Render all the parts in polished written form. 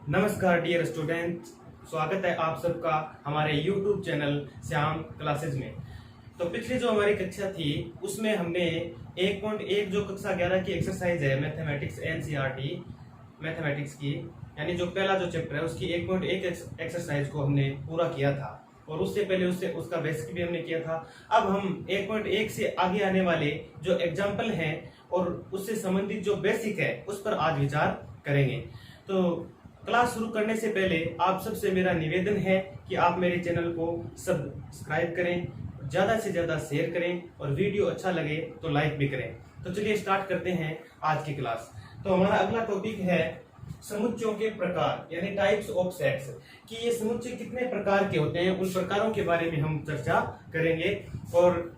नमस्कार dear student, स्वागत है आप सबका हमारे YouTube चैनल श्याम क्लासेज में। तो पिछली जो हमारी कक्षा थी उसमें हमने 1.1 जो कक्षा 11 की एक्सरसाइज है मैथमेटिक्स NCERT मैथमेटिक्स की, यानी जो पहला जो चैप्टर है उसकी 1.1 एक्सरसाइज को हमने पूरा किया था और उससे पहले उसका बेसिक भी हमने किया था। अब हम 1.1 से आगे आने वाले जो एग्जाम्पल हैं और उससे संबंधित जो बेसिक है उस पर आज विचार करेंगे। तो क्लास शुरू करने से पहले आप सबसे मेरा निवेदन है कि आप मेरे चैनल को सब्सक्राइब करें, ज्यादा से ज्यादा शेयर करें और वीडियो अच्छा लगे तो लाइक भी करें। तो चलिए स्टार्ट करते हैं आज की क्लास। तो हमारा अगला टॉपिक है समुच्चयों के प्रकार, यानी टाइप्स ऑफ सेट्स, कि ये समुच्चय कितने प्रकार के होते हैं, उन प्रकारों के बारे में हम चर्चा करेंगे और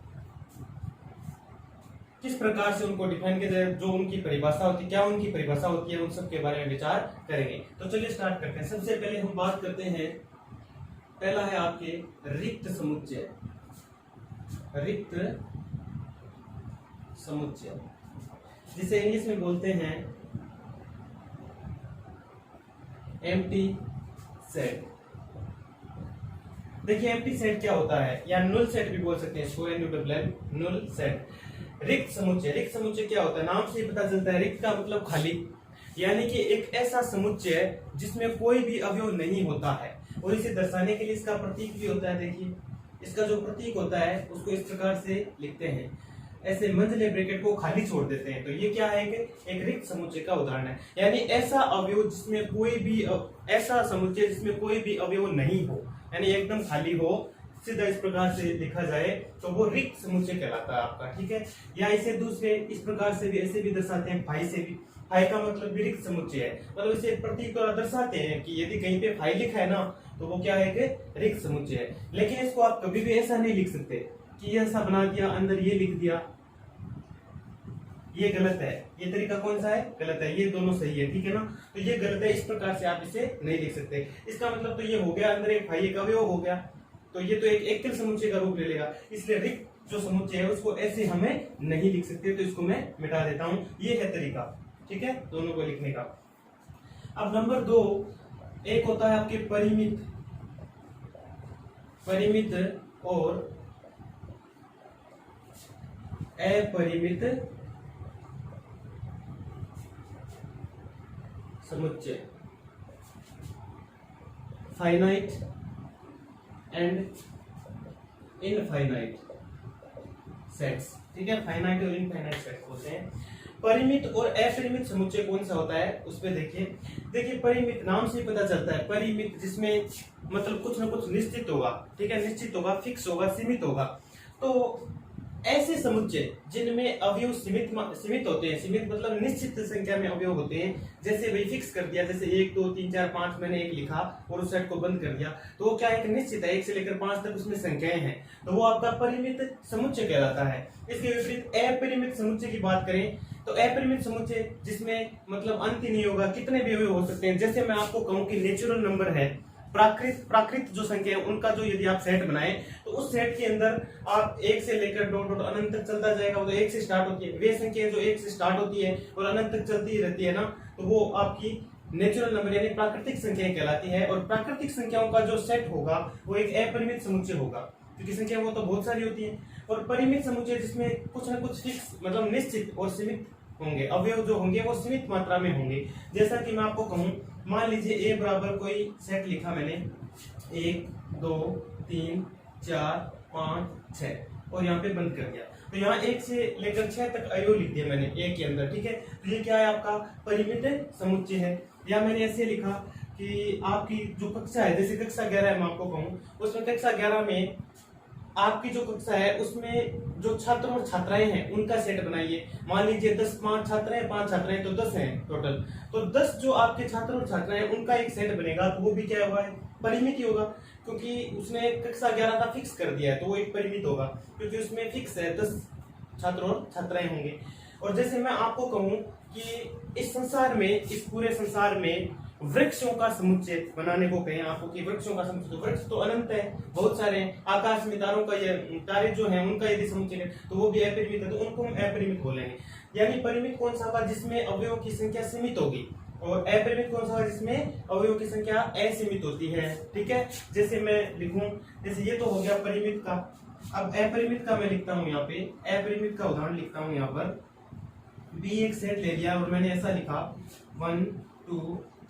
किस प्रकार से उनको डिफाइन किया जाए, जो उनकी परिभाषा होती है, क्या उनकी परिभाषा होती है, उन सब के बारे में विचार करेंगे। तो चलिए स्टार्ट करते हैं। सबसे पहले हम बात करते हैं, पहला है आपके रिक्त समुच्चय। रिक्त समुच्चय जिसे इंग्लिश में बोलते हैं एम्प्टी सेट। देखिए एम्प्टी सेट क्या होता है, या नुल सेट भी बोल सकते हैं, नुल सेट। रिक्त समुच्चय, रिक्त समुच्चय क्या होता है, नाम से ही पता चलता है। रिक्त का मतलब खाली, यानी कि एक ऐसा समुच्चय जिसमें कोई भी अवयव नहीं होता है। और इसे दर्शाने के लिए इसका प्रतीक भी होता है। देखिए इसका जो प्रतीक होता है उसको इस प्रकार से लिखते हैं, ऐसे मंझले ब्रैकेट को खाली छोड़ देते हैं। तो ये क्या है कि एक रिक्त समुच्चय का उदाहरण है, यानी ऐसा अवयव जिसमें कोई भी ऐसा समुच्चय जिसमें कोई भी अवयव नहीं हो, यानी एकदम खाली हो, सीधा इस प्रकार से लिखा जाए तो वो रिक्त समुच्चय कहलाता है आपका। ठीक है, या इसे दूसरे इस प्रकार से भी ऐसे भी दर्शाते हैं, फाई से भी। फाई का मतलब भी रिक्त समुच्चय है, मतलब इसे प्रतीक द्वारा दर्शाते हैं कि यदि कहीं पे फाई लिखा है ना तो वो क्या है कि रिक्त समुच्चय है। लेकिन इसको आप कभी भी ऐसा नहीं लिख सकते कि ये ऐसा बना दिया, अंदर ये लिख दिया, ये गलत है। ये तरीका कौन सा है, गलत है। ये दोनों सही है, ठीक है ना। तो ये गलत है, इस प्रकार से आप इसे नहीं लिख सकते। इसका मतलब तो ये हो गया, अंदर एक फाई का अवयव हो गया, तो ये तो एक एकल समुच्चय का रूप ले लेगा। इसलिए रिक्त जो समुच्चय है उसको ऐसे हमें नहीं लिख सकते, तो इसको मैं मिटा देता हूं। ये है तरीका, ठीक है, दोनों को लिखने का। अब नंबर 2, एक होता है आपके परिमित, परिमित और अपरिमित समुच्चय, फाइनाइट एंड इनफाइनाइट सेट्स। ठीक है, फाइनाइट और इनफाइनाइट सेट्स होते हैं। परिमित और अपरिमित समुच्चय कौन सा होता है उस पे देखिए परिमित नाम से ही पता चलता है। परिमित जिसमें मतलब कुछ ना कुछ निश्चित होगा, ठीक है, निश्चित होगा, फिक्स होगा, सीमित होगा। तो ऐसे समुच्चय जिनमें अवयव सीमित होते हैं, सीमित मतलब निश्चित संख्या में अवयव होते हैं, जैसे भाई फिक्स कर दिया, जैसे 1 2 3 4 5 मैंने एक लिखा और उस सेट को बंद कर दिया, तो वो क्या एक निश्चित है, 1 से लेकर 5 तक उसमें संख्याएं हैं, तो वो आपका परिमित समुच्चय कहलाता है। इसके विपरीत अपरिमित समुच्चय की बात करें तो अपरिमित समुच्चय जिसमें मतलब अंत ही नहीं होगा, कितने भी अवयव हो सकते हैं। जैसे मैं आपको कहूं कि नेचुरल नंबर है, प्राकृत जो संख्या है उनका जो यदि आप सेट बनाए तो उस सेट के अंदर आप 1 से लेकर डॉट डॉट अनंत तक चलता जाएगा। वो तो 1 से स्टार्ट होती है, वे संख्या जो 1 से स्टार्ट होती है और अनंत तक चलती ही रहती है ना, तो वो आपकी नेचुरल नंबर यानी प्राकृतिक संख्याएं कहलाती है। और प्राकृतिक संख्याओं का जो सेट होगा वो एक अपरिमित समुच्चय होगा, क्योंकि संख्या वो तो बहुत सारी होती है। और परिमित समुच्चय जिसमें कुछ ना कुछ फिक्स मतलब निश्चित और सीमित होंगे, अवयव जो होंगे वो सीमित मात्रा में होंगे। जैसा कि मैं आपको कहूं, मान लीजिए a बराबर कोई सेट लिखा मैंने, 1 2 3 4 5 6 और यहाँ पे बंद कर दिया, तो यहाँ 1 से लेकर 6 तक अवयव लिख दिया मैंने a के अंदर, ठीक है। तो ये क्या है, आपका परिमित समुच्चय है। या मैंने ऐसे लिखा कि आपकी जो कक्षा है, जैसे कक्षा 11 है, मैं आपको कहूँ उसमें कक्षा 11 में आपकी जो कक्षा है उसमें जो छात्र और छात्राएं हैं उनका सेट बनाइए। मान लीजिए 5 छात्र हैं, 5 छात्राएं, तो 10 हैं टोटल। तो 10 जो आपके छात्र और छात्राएं हैं उनका एक सेट बनेगा, तो वो भी क्या हुआ है, परिमित ही होगा, क्योंकि उसने कक्षा 11 का फिक्स कर दिया है, तो वो एक परिमित होगा क्योंकि उसमें फिक्स है, 10 छात्र और छात्राएं होंगे। और जैसे मैं आपको कहूं कि इस संसार में, इस पूरे संसार में वृक्षों का समुच्चय बनाने को कहें आपको कि वृक्षों का समुच्चय, तो वृक्ष तो अनंत है, बहुत सारे हैं। आकाश में तारों का, ये तारे जो हैं उनका यदि समुच्चय है तो वो भी अपरिमित है, तो उनको हम अपरिमित बोलेंगे। यानी परिमित कौन सा होगा, जिसमें अवयवों की संख्या सीमित होगी, और अपरिमित कौन सा है जिसमें अवयवों की संख्या असीमित होती है। ठीक है, जैसे मैं लिखूं, जैसे ये तो हो गया परिमित का। अब अपरिमित का मैं लिखता हूं यहाँ पे, अपरिमित का उदाहरण लिखता हूं यहाँ पर। बी एक सेट ले लिया और मैंने ऐसा लिखा 1 2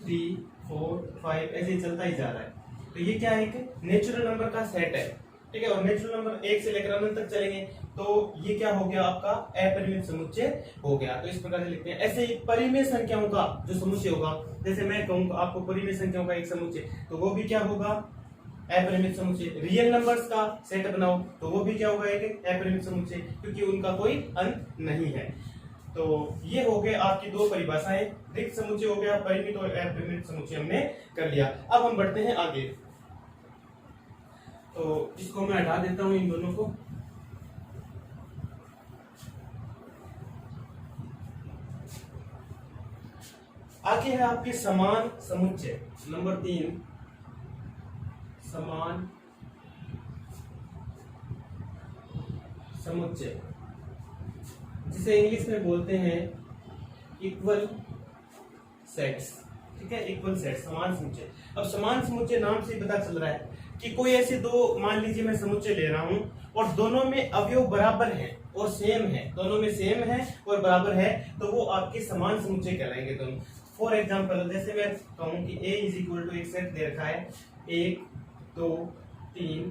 3 4 5, ऐसे ही चलता ही जा रहा है। तो ये क्या है, एक नेचुरल नंबर का सेट है। ठीक है, और नेचुरल नंबर 1 से लेकर अनंत तक चलेंगे तो ये क्या हो गया आपका अपरिमित समुच्चय हो गया। तो इस प्रकार से लिखते हैं। ऐसे ही परिमेय संख्याओं का जो समुच्चय होगा, जैसे मैं कहूंगा आपको परिमेय संख्याओं का एक समुच्चय, तो वो भी क्या होगा, अपरिमित समुच्चय। रियल नंबर्स का सेट बनाओ तो वो भी क्या होगा, एक अपरिमित समुच्चय, क्योंकि उनका कोई अंत नहीं है। तो ये हो गए आपकी दो परिभाषाएं, रिक्त समुच्चय हो गया, परिमित और अपरिमित समुच्चय हमने कर लिया। अब हम बढ़ते हैं आगे। तो इसको मैं हटा देता हूं इन दोनों को। आगे है आपके समान समुच्चय नंबर 3, समान समुच्चय, जिसे इंग्लिश में बोलते हैं इक्वल सेट्स। ठीक है, इक्वल सेट, समान समुच्चय। अब समान समुच्चय नाम से पता चल रहा है कि कोई ऐसे दो, मान लीजिए मैं समुच्चय ले रहा हूं और दोनों में अवयव बराबर है और सेम है, दोनों में सेम है और बराबर है, तो वो आपके समान समुच्चय कहलाएंगे दोनों। फॉर एग्जाम्पल, जैसे मैं कहूं कि a इज इक्वल टू एक सेट दे रखा है 1 2 3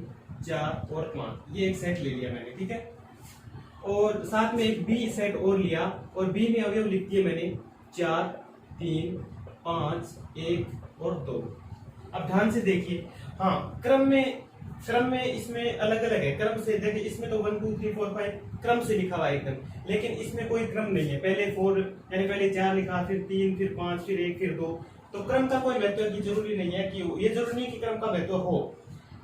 4 और 5, ये एक सेट ले लिया मैंने। ठीक है, और साथ में एक बी सेट और लिया और बी में अवयव लिख दिए मैंने 4 3 5 1 और 2। अब ध्यान से देखिए, हाँ क्रम में इसमें अलग अलग है, क्रम से देखिए, इसमें तो 1 2 3 4 5 क्रम से लिखा हुआ है एकदम, लेकिन इसमें कोई क्रम नहीं है। पहले 4 यानी पहले 4 लिखा, फिर 3 फिर 5 फिर 1 फिर 2। तो क्रम का कोई महत्व की जरूरी नहीं है, कि ये जरूरी नहीं कि क्रम का महत्व हो।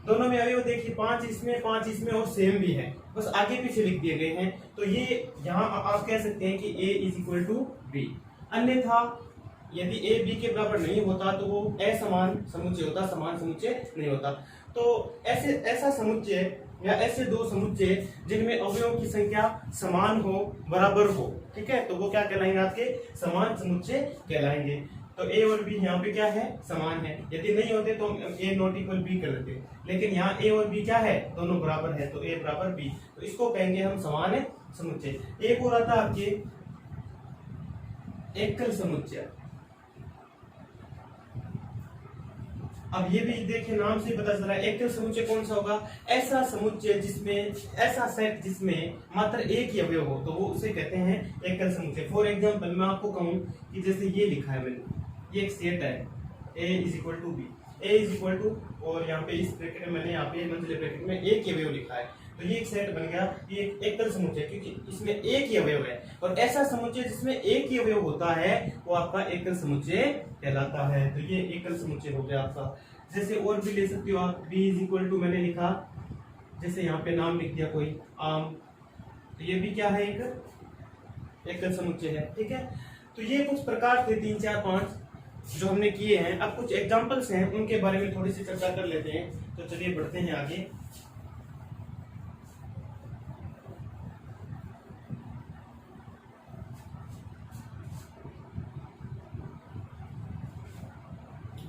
दोनों में अवयव देखिए 5 इसमें और सेम भी है, बस आगे पीछे लिख दिए गए हैं। तो ये यहाँ आप कह सकते हैं कि a is equal to b. अन्यथा यदि a b के बराबर नहीं होता तो वो असमान समुच्चय होता, समान समुच्चय नहीं होता। तो ऐसा समुच्चय या ऐसे दो समुच्चय जिनमें अवयवों की संख्या समान हो, बराबर हो, ठीक है, तो वो क्या कहलाएंगे, आपके समान समुच्चय कहलाएंगे। तो a और b यहाँ पे क्या है, समान है। यदि नहीं होते तो हम a नॉट इक्वल b कर देते, लेकिन यहाँ a और b क्या है, दोनों बराबर है, तो a बराबर b, तो इसको कहेंगे हम समान समुच्चय। एक और आता आपके एकल समुच्चय। अब ये भी देखिए, नाम से पता चल रहा है एकल समुच्चय कौन सा होगा, ऐसा समुच्चय जिसमें, ऐसा सेट जिसमें मात्र एक ही अवयव हो, तो वो उसे कहते हैं एकल समुच्चय। फॉर एग्जांपल मैं आपको कहूं कि जैसे ये लिखा है मैंने, ये एक सेट है a is equal to b, a is equal to, और यहाँ पे इस ब्रैकेट में मैंने यहाँ पे मंझले ब्रैकेट में एक ही अवयव लिखा है, तो ये एक सेट बन गया, ये एक एकल समुच्चय, क्योंकि इसमें एक ही अवयव है। और ऐसा समुच्चय जिसमें एक ही अवयव होता है वो आपका एकल समुच्चय कहलाता है। तो ये एकल समुच्चय हो गया आपका। जैसे और भी ले सकते हो आप, b इज इक्वल टू मैंने लिखा, जैसे यहाँ पे नाम लिख दिया कोई आम, तो ये भी क्या है, एक एकल समुच्चय है। ठीक है, तो ये कुछ प्रकार थे 3 4 5 जो हमने किए हैं। अब कुछ एग्जांपल्स हैं, उनके बारे में थोड़ी सी चर्चा कर लेते हैं। तो चलिए बढ़ते हैं आगे।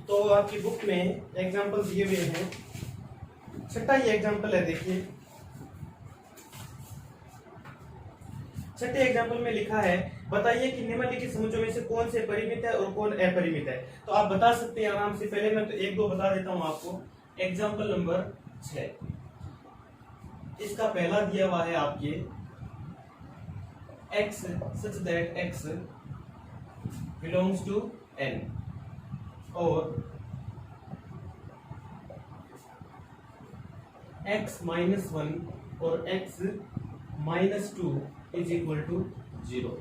तो आपकी बुक में एग्जांपल दिए हुए हैं। छठा ये एग्जांपल है, देखिए छठे एग्जांपल में लिखा है, बताइए कि निम्नलिखित समुच्चयों में से कौन से परिमित है और कौन अपरिमित है। तो आप बता सकते हैं आराम से। पहले मैं तो एक दो बता देता हूं आपको। एग्जांपल नंबर 6, इसका पहला दिया हुआ है आपके x such that x belongs to n, और x माइनस 1 और x minus 2 is equal to 0।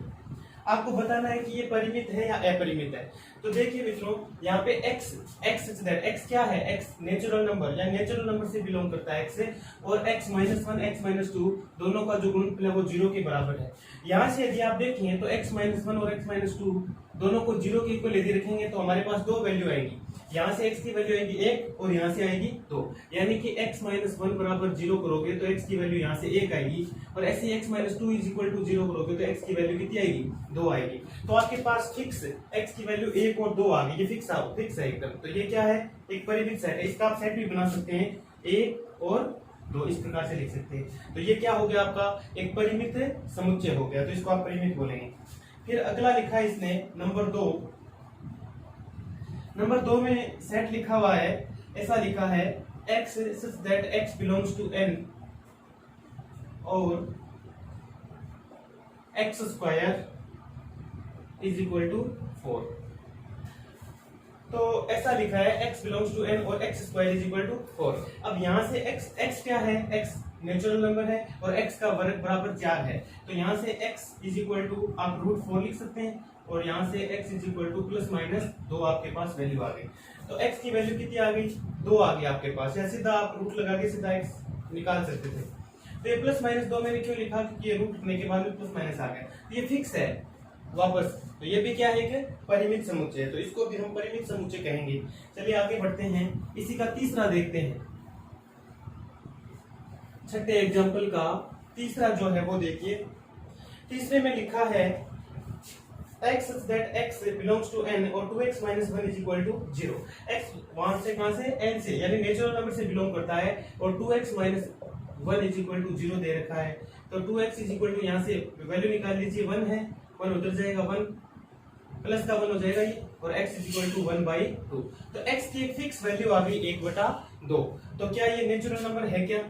आपको बताना है कि ये परिमित है या अपरिमित है। तो देखिए मित्रों, यहाँ पे x x क्या है, x नेचुरल नंबर या नेचुरल नंबर से बिलोंग करता है x से, और x माइनस 1 x माइनस 2 दोनों का जो गुणनफल है वो 0 के बराबर है। यहाँ से यदि आप देखें तो x माइनस 1 और x माइनस 2 दोनों को 0 के इक्वल यदि रखेंगे तो हमारे पास दो वैल्यू आएगी, यहाँ से x की वैल्यू आएगी 1 और यहाँ से आएगी 2, यानी कि x - 1 बराबर 0 करोगे तो x की वैल्यू यहाँ से 1 आएगी, और ऐसे x - 2 = 0 करोगे तो x की वैल्यू कितनी आएगी, 2 आएगी। तो आपके पास फिक्स x की वैल्यू 1 और 2 आ गई, ये फिक्स है एकदम। तो ये क्या है, एक परिमित सेट है, इसका आप सेट भी बना सकते हैं, 1 और 2 इस प्रकार से लिख सकते हैं। तो ये क्या हो गया आपका, एक परिमित समुच्चय हो गया, तो इसको आप परिमित बोलेंगे। फिर अगला लिखा है इसने नंबर 2 में सेट लिखा हुआ है, ऐसा लिखा है x such that x belongs to n और x square is equal to 4। तो ऐसा लिखा है x belongs to n और x square is equal to 4। अब यहाँ से x क्या है, x नेचुरल नंबर है और x का वर्ग बराबर 4 है, तो यहाँ से x is equal to आप √4 लिख सकते हैं, और यहाँ से x is equal to ±2 आपके पास वैल्यू आ गई। तो x की वैल्यू कितनी आ गई, 2 आ गई आपके पास, या सीधा आप रूट लगा के सीधा x निकाल सकते थे। तो ये +-2 मैंने क्यों लिखा, क्योंकि ये रूट करने के बाद में प्लस आ गया, तो ये फिक्स है वापस। तो ये भी क्या है कि परिमित समुच्चय है, तो इसको भी हम परिमित समुच्चय कहेंगे। चलिए आगे बढ़ते हैं, इसी का तीसरा देखते हैं, छठे एग्जाम्पल का तीसरा जो है वो देखिए। तीसरे में लिखा है x such that x belongs to n और 2x - 1 is equal to 0। x वहां से कहां से, n से, यानी नेचुरल नंबर से बिलोंग करता है, और 2x - 1 is equal to 0 दे रखा है। तो 2x is equal to यहाँ से वैल्यू निकाल लीजिए, 1 है, 1 उधर जाएगा, 1 प्लस का 1 हो जाएगा ये, और x is equal to 1/2। तो x की एक फिक्स वैल्यू आ गई 1/2। तो क्या ये नेचुरल नंबर है क्या,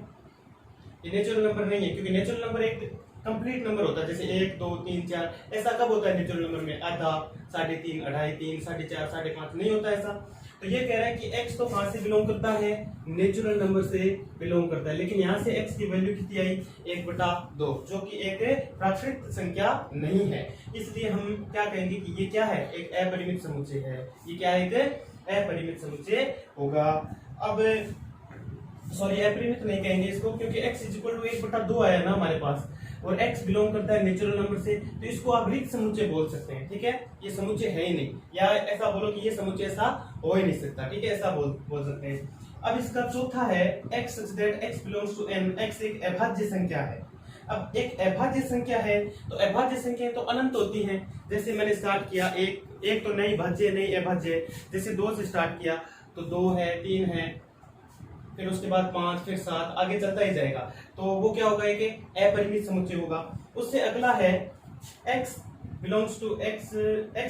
ये नेचुरल नंबर नहीं है, क्योंकि नेचुरल नंबर एक कंप्लीट नंबर होता है, जैसे 1 2 3 4, ऐसा कब होता है नेचुरल नंबर में, आधा, 3.5, 2.5, 3, 4.5, 5.5 नहीं होता ऐसा। तो ये कह रहा है कि x तो कहां से बिलोंग करता है, नेचुरल नंबर से बिलोंग करता है, लेकिन यहाँ से x की वैल्यू कितनी आई, 1/2, जो कि एक प्राकृत संख्या नहीं है, इसलिए हम क्या कहेंगे कि ये क्या है, एक अपरिमित समुच्चय है। ये क्या है, एक अपरिमित समुच्चय होगा। अब सॉरी, अपरिमित नहीं कहेंगे इसको, क्योंकि x = 1/2 आया ना हमारे पास, और x बिलोंग करता है नेचुरल नंबर से, तो इसको आप रिक्त समुच्चय बोल सकते हैं। ठीक है, ये समुच्चय है ही नहीं, या ऐसा बोलो कि ये समुच्चय ऐसा हो ही नहीं सकता। ठीक है, ऐसा बोल सकते हैं। अब इसका चौथा है x such that x belongs to n। x एक अभाज्य संख्या है। अब एक अभाज्य संख्या है, तो अभाज्य संख्या तो अनंत होती हैं। जैसे मैंने स्टार्ट किया, एक तो नई भाज्य नई अभाज्य, जैसे 2 से स्टार्ट किया तो 2 है, 3 है, फिर उसके बाद 5, फिर 7, आगे चलता ही जाएगा, तो वो क्या होगा, एक अपरिमित समुच्चय होगा। उससे अगला है x belongs to x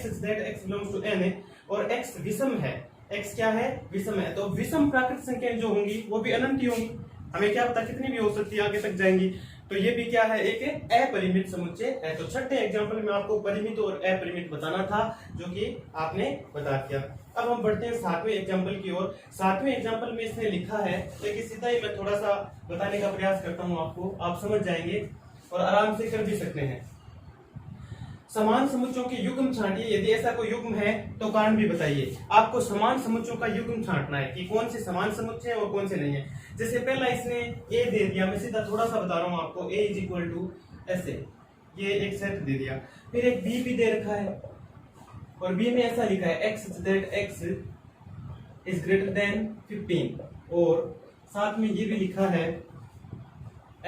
such that x belongs to n और x विषम है। x क्या है, विषम है, तो विषम प्राकृत संख्याएं जो होंगी वो भी अनंत ही होंगी, हमें क्या पता कितनी भी हो सकती है, आगे तक जाएंगी। तो ये भी क्या है, एक अपरिमित समुच्चय है। तो छठे एग्जाम्पल में आपको परिमित और अपरिमित बताना था, जो कि आपने बता दिया। अब हम बढ़ते हैं 7वें एग्जाम्पल की ओर। 7वें एग्जाम्पल में इसने लिखा है, लेकिन सीधा ही मैं थोड़ा सा बताने का प्रयास करता हूं आपको, आप समझ जाएंगे और आराम से कर भी सकते हैं। समान समुच्चयों के युग्म छांटिए, यदि ऐसा कोई युग्म है तो कारण भी बताइए। आपको समान समुच्चयों का युग्म छांटना है कि कौन से समान समुच्चय है और कौन से नहीं है। जैसे पहला इसने a दे दिया, मैं सीधा थोड़ा सा बता रहा हूं आपको, a = ऐसे, ये एक सेट दे दिया। फिर एक b भी दे रखा है, और b में ऐसा लिखा है x such that x is greater than 15, और साथ में ये भी लिखा है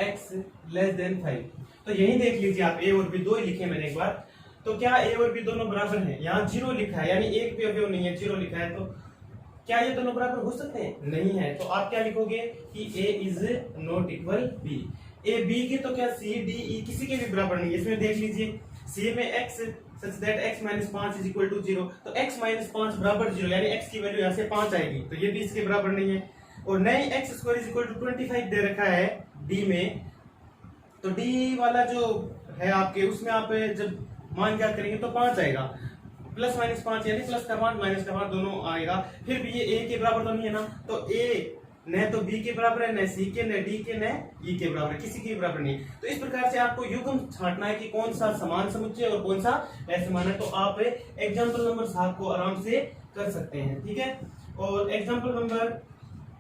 x less than 5। तो यही देख लीजिए आप, a और b दो ही लिखे मैंने एक बार। तो क्या a और b दोनों बराबर हैं? यहाँ 0 लिखा है, यानी एक भी अवयव नहीं है, 0 लिखा है, तो क्या ये दोनों बराबर हो सकते हैं? नहीं है। तो आप क्या लिखोगे कि a is not equal b। a b के तो क्या c d e किसी के भी बराबर नहीं है। इसमें देख लीजिए, c में x such that x - 5 is equal to 0, तो x - 5 बराबर 0, यानी x की वैल्यू यहाँ से 5 आएगी, तो ये भी इसके बराबर नहीं है। और नई x² is equal to 25 दे रखा है d में, तो d वाला जो है आपके, उसमें आप जब मान क्या करेंगे तो 5 आएगा, प्लस माइनस 5, यानी प्लस का 5 माइनस का 5 दोनों आएगा। फिर भी ये a के बराबर तो नहीं है ना, तो a न तो b के बराबर है, न c के, न d के, न e के बराबर, किसी के बराबर नहीं। तो इस प्रकार से आपको युग्म छांटना है कि कौन सा समान समुच्चय और कौन सा असमान है। तो आप एग्जाम्पल नंबर 7 को आराम से कर सकते हैं। ठीक है, और एग्जाम्पल नंबर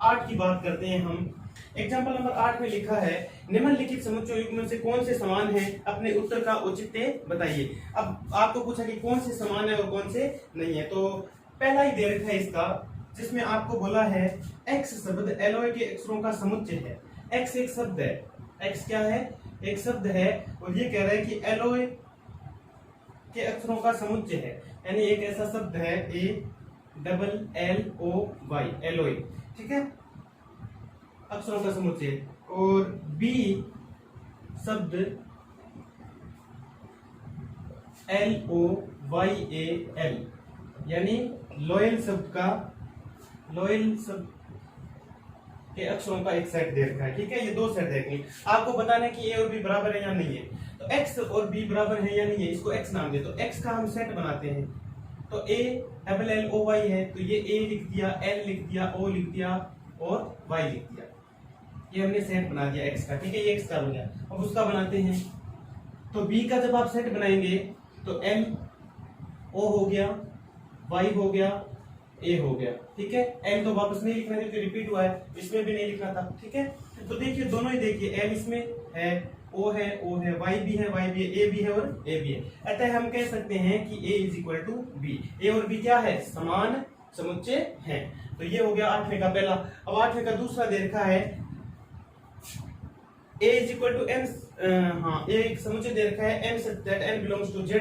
8 की बात करते हैं हम। एग्जाम्पल नंबर 8 में लिखा है निम्नलिखित समुच्चय युग्म से कौन से समान है, अपने उत्तर का औचित्य बताइए। अब आपको पूछा कि कौन से समान है और कौन से नहीं है, तो पहला ही दे रखा है इसका, जिसमें आपको बोला है x शब्द एलॉय के अक्षरों का समुच्चय है। x एक शब्द है, x क्या है, एक शब्द है, और ये कह रहा है कि एलॉय के अक्षरों का समुच्चय है, यानी एक ऐसा शब्द है ALLOY एलॉय, ठीक है, अक्षरों का समुच्चय। और B शब्द LOYAL यानी लॉयल शब्द का, लॉयल शब्द के अक्षरों का एक सेट दे रखा है, ठीक है। ये दो सेट देखेंगे, आपको बताना है कि ए और बी बराबर है या नहीं है। तो x और b बराबर है या नहीं है, इसको x नाम दे, तो x का हम सेट बनाते हैं। तो ALLOY है, तो ये a लिख दिया, l लिख दिया, o लिख दिया और y लिख दिया, ये हमने सेट बना दिया x का, ठीक है, ये x का हो गया। अब उसका बनाते हैं, तो b का जब आप सेट बनाएंगे तो l o हो गया, y हो गया, a हो गया, ठीक है। l तो वापस नहीं लिखना क्योंकि रिपीट हुआ है, इसमें भी नहीं लिखना था, ठीक है। तो देखिए दोनों ही देखिए, l इसमें है, o है, o है, y भी है, y भी है, a भी है और a भी है। अतः हम कह सकते हैं कि a is equal to b, a और b क्या है, समान समुच्चय है। तो ये हो गया 8वें का पहला। अब 8वें का दूसरा दे रखा है a is equal to n, हाँ, a एक समुच्चय दे रखा है n such that n belongs to z,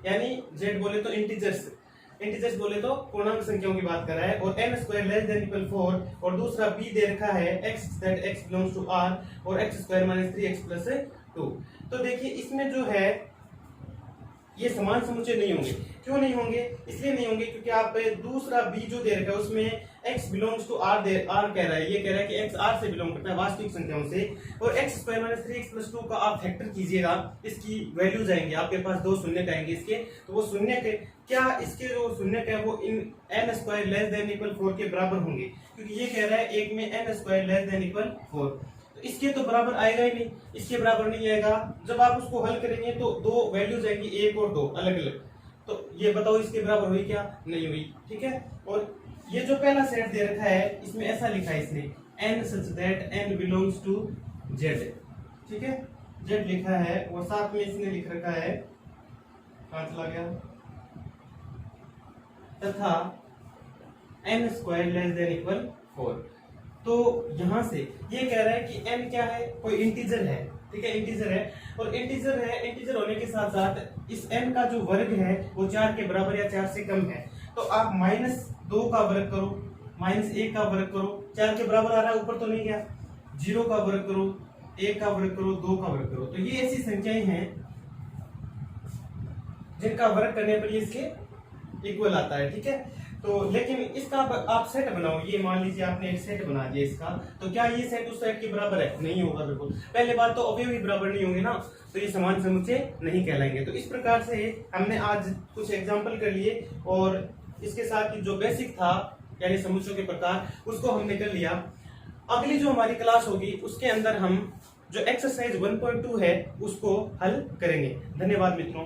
यानी z बोले तो इंटीजर्स, इंटीजर्स बोले तो पूर्णांक संख्याओं की बात कर रहा है, और n square less than equal 4, और दूसरा b दे रखा है x that x belongs to r और x square minus 3x plus 2। तो देखिए इसमें जो है ये समान समुच्चय नहीं होंगे। क्यों नहीं होंगे, इसलिए नहीं होंगे क्योंकि आप दूसरा b जो दे रखा है उसमें x बिलोंग्स टू r कह रहा है, ये कह रहा है कि x r से बिलोंग करता है वास्तविक संख्याओं से, और x square minus 3x plus 2 का आप फैक्टर कीजिएगा, इसकी वैल्यू जाएंगे, आपके पास दो शून्य आएंगे इसके, तो वो शून्य के क्या, इसके जो शून्य है वो इन n square less than equal 4 के बराबर होंगे, क्योंकि ये कह रहा है एक में n square less than equal 4, इसके तो बराबर आएगा ही नहीं, इसके बराबर नहीं आएगा। जब आप उसको हल करेंगे तो दो वैल्यूज आएंगी, एक और दो अलग अलग, तो ये बताओ इसके बराबर हुई क्या, नहीं हुई, ठीक है। और ये जो पहला सेट दे रखा है इसमें ऐसा लिखा है इसने n such that n belongs to z, ठीक है, z लिखा है, और साथ में इसने लिख रखा है, कहां चला गया, तथा n square less than equal 4। तो यहां से ये कह रहा है कि n क्या है, कोई इंटीजर है, ठीक है, इंटीजर है, और इंटीजर है, इंटीजर होने के साथ साथ इस n का जो वर्ग है वो 4 के बराबर या 4 से कम है, तो आप -2 का वर्ग करो, -1 का वर्ग करो, 4 के बराबर आ रहा है, ऊपर तो नहीं गया, 0 का वर्ग करो, 1 का वर्ग करो, 2 का वर्ग करो, तो ये ऐसी संख्याएं हैं जिनका वर्ग करने पर ये इसके इक्वल आता है, ठीक है। तो लेकिन इसका आप सेट बनाओ, ये मान लीजिए आपने एक सेट बना दिया इसका, तो क्या ये सेट उस सेट के बराबर है, नहीं होगा बिल्कुल। पहले बात तो अवयव ही बराबर नहीं होंगे ना, तो ये समान समुच्चय नहीं कहलाएंगे। तो इस प्रकार से हमने आज कुछ एग्जांपल कर लिए, और इसके साथ ही जो बेसिक था यानी समुच्चयों के प्रकार उसको हमने कर लिया। अगली जो हमारी क्लास होगी उसके अंदर हम जो एक्सरसाइज 1.2 है उसको हल करेंगे। धन्यवाद मित्रों।